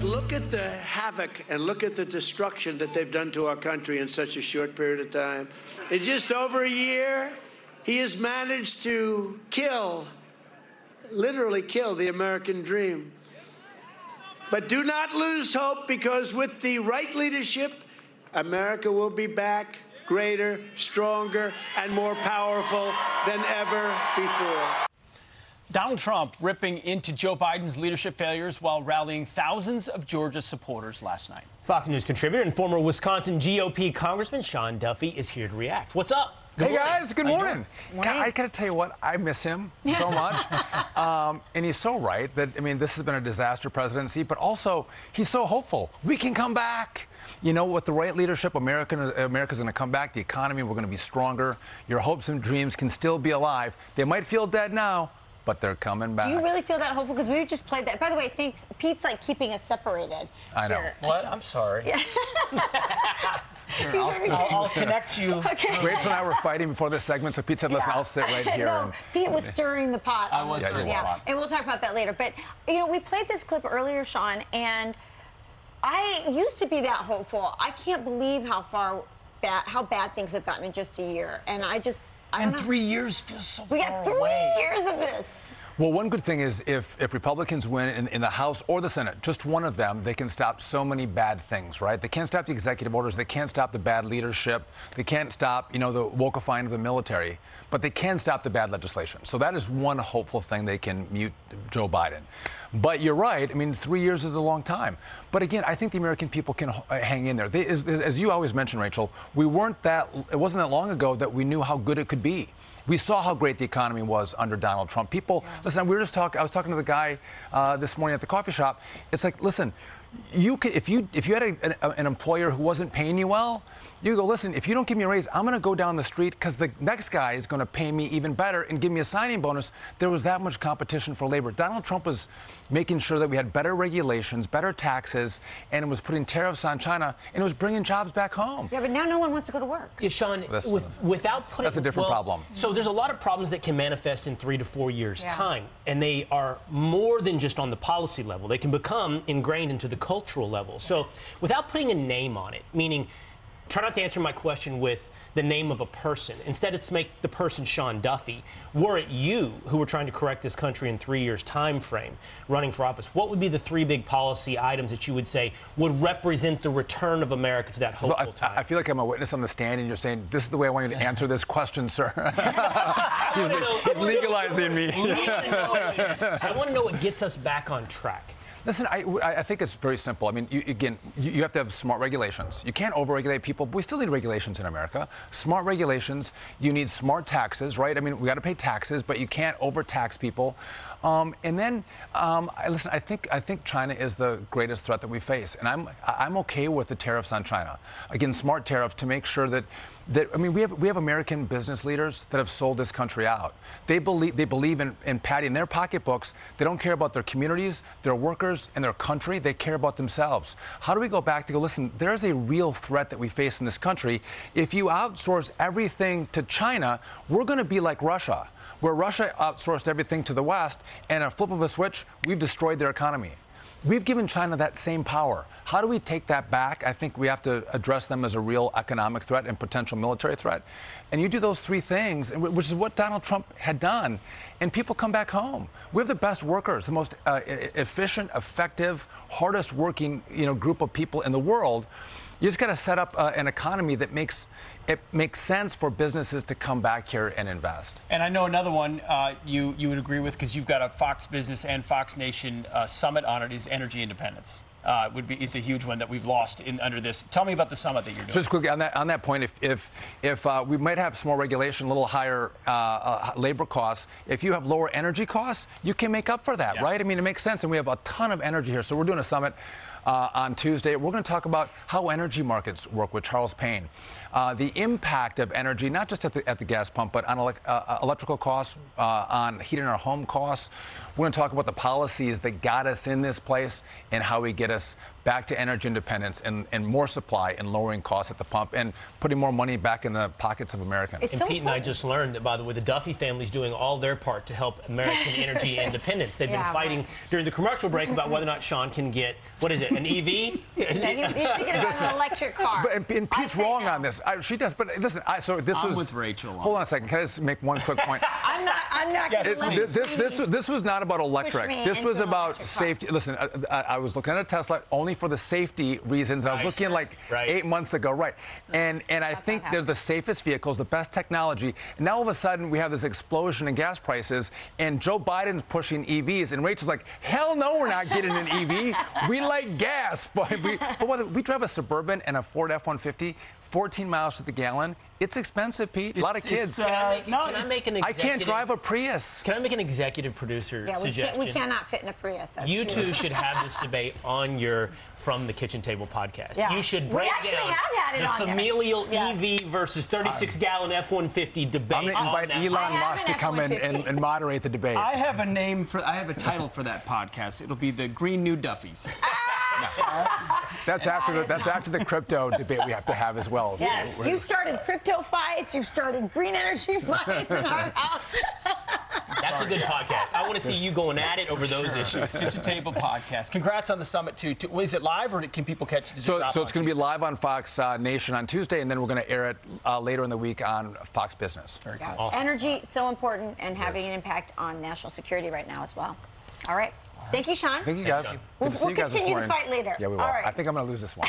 Look at the havoc and look at the destruction that they've done to our country in such a short period of time. In just over a year, he has managed to literally kill the American dream. But do not lose hope, because with the right leadership, America will be back greater, stronger, and more powerful than ever before. Donald Trump ripping into Joe Biden's leadership failures while rallying thousands of Georgia supporters last night. Fox News contributor and former Wisconsin GOP Congressman Sean Duffy is here to react. What's up? Hey guys, good morning. God, I gotta tell you what, I miss him so much. And he's so right that, I mean, this has been a disaster presidency, but also he's so hopeful. We can come back. You know, with the right leadership, America's gonna come back. The economy, we're gonna be stronger. Your hopes and dreams can still be alive. They might feel dead now, but they're coming back. Do you really feel that hopeful? Because we just played that. By the way, thanks. Pete's like keeping us separated. I know. Here. What? I'm sorry. Yeah. I'll connect you. Okay. Rachel and I were fighting before this segment, so Pete said, listen, I'll sit right here. No, Pete was stirring the pot. I was stirring the pot. And we'll talk about that later. But, you know, we played this clip earlier, Sean, and I used to be that hopeful. I can't believe how bad things have gotten in just a year. And I don't know. 3 years feels so far We got 3 years of this. Well, one good thing is if Republicans win in the House or the Senate, just one of them, they can stop so many bad things, right? They can't stop the executive orders. They can't stop the bad leadership. They can't stop, you know, the wokeifying of the military. But they can stop the bad legislation. So that is one hopeful thing. They can mute Joe Biden. But you're right. I mean, 3 years is a long time. But again, I think the American people can hang in there. As you always mention, Rachel, it wasn't that long ago that we knew how good it could be. We saw how great the economy was under Donald Trump. People, listen, I was talking to the guy this morning at the coffee shop. It's like, listen, you could, if you had an employer who wasn't paying you well, you go, listen, if you don't give me a raise, I'm going to go down the street because the next guy is going to pay me even better and give me a signing bonus. There was that much competition for labor. Donald Trump was making sure that we had better regulations, better taxes, and it was putting tariffs on China, and it was bringing jobs back home. Yeah, but now no one wants to go to work. Yeah, Sean, without putting... That's a different problem. So there's a lot of problems that can manifest in 3 to 4 years' time, and they are more than just on the policy level. They can become ingrained into the cultural level. So without putting a name on it, meaning... Try not to answer my question with the name of a person. Instead, let's make the person Sean Duffy. Were it you who were trying to correct this country in 3 years' time frame, running for office, what would be the 3 big policy items that you would say would represent the return of America to that hopeful time? I feel like I'm a witness on the stand, and you're saying, this is the way I want you to answer this question, sir. He's legalizing me. I want to know what gets us back on track. Listen, I think it's very simple. I mean, you have to have smart regulations. You can't overregulate people, but we still need regulations in America. Smart regulations. You need smart taxes, right? I mean, we got to pay taxes, but you can't overtax people. And then, listen, I think China is the greatest threat that we face, and I'm okay with the tariffs on China. Again, smart tariffs to make sure that I mean, we have American business leaders that have sold this country out. They believe in padding their pocketbooks. They don't care about their communities, their workers, and their country. They care about themselves. How do we go back to go, listen, there's a real threat that we face in this country. If you outsource everything to China, we're going to be like Russia, where Russia outsourced everything to the West, and a flip of a switch, we've destroyed their economy. We've given China that same power. How do we take that back? I think we have to address them as a real economic threat and potential military threat. And you do those 3 things, which is what Donald Trump had done, and people come back home. We have the best workers, the most efficient, effective, hardest working, group of people in the world. You just got to set up an economy that makes sense for businesses to come back here and invest. And I know another one you would agree with, because you've got a Fox Business and Fox Nation summit on it, is energy independence. It's a huge one that we've lost under this. Tell me about the summit that you're doing. Just quickly on that point, if we might have some more regulation, a little higher labor costs, if you have lower energy costs, you can make up for that, right? I mean, it makes sense, and we have a ton of energy here. So we're doing a summit on Tuesday. We're going to talk about how energy markets work with Charles Payne. The impact of energy, not just at the gas pump, but on electrical costs, on heating our home costs. We're going to talk about the policies that got us in this place and how we get this back to energy independence and more supply and lowering costs at the pump and putting more money back in the pockets of Americans. And Pete and I just learned that, by the way, the Duffy family's doing all their part to help American energy independence. They've been fighting during the commercial break about whether or not Sean can get, what is it, an EV? He's thinking about an electric car. And Pete's wrong on this. She does, but listen, so this I'm was with Rachel. Hold on a second. Can I just make one quick point? I'm not going to let This was not about electric. This was about safety. Listen, I was looking at a Tesla only for the safety reasons. I was looking like 8 months ago, and I think they're the safest vehicles, the best technology. And now all of a sudden we have this explosion in gas prices, and Joe Biden's pushing EVs, and Rachel's like, hell no, we're not getting an EV. We like gas, but we drive a Suburban and a Ford F-150. 14 miles to the gallon. It's expensive, Pete. A lot of kids. Can I make an executive? I can't drive a Prius. Can I make an executive producer suggestion? We cannot fit in a Prius. You two should have this debate on your From the Kitchen Table podcast. Yeah. You should break down the familial EV versus 36-gallon F-150 debate. I'm going to invite Elon Musk to come in and moderate the debate. I have a title for that podcast. It'll be the Green New Duffies. That's after the crypto debate we have to have as well. Yes, you started crypto fights. You started green energy fights in our house. That's a good podcast. I want to see you going at it over those issues. Kitchen Table podcast. Congrats on the summit too. Is it live or can people catch it? So it's going to be live on Fox Nation on Tuesday, and then we're going to air it later in the week on Fox Business. Very cool. Awesome. Energy so important and having an impact on national security right now as well. All right. Thank you, Sean. Thank you, guys. We'll Good to see you guys this continue morning. the fight later. Yeah, we will. All right. I think I'm going to lose this one.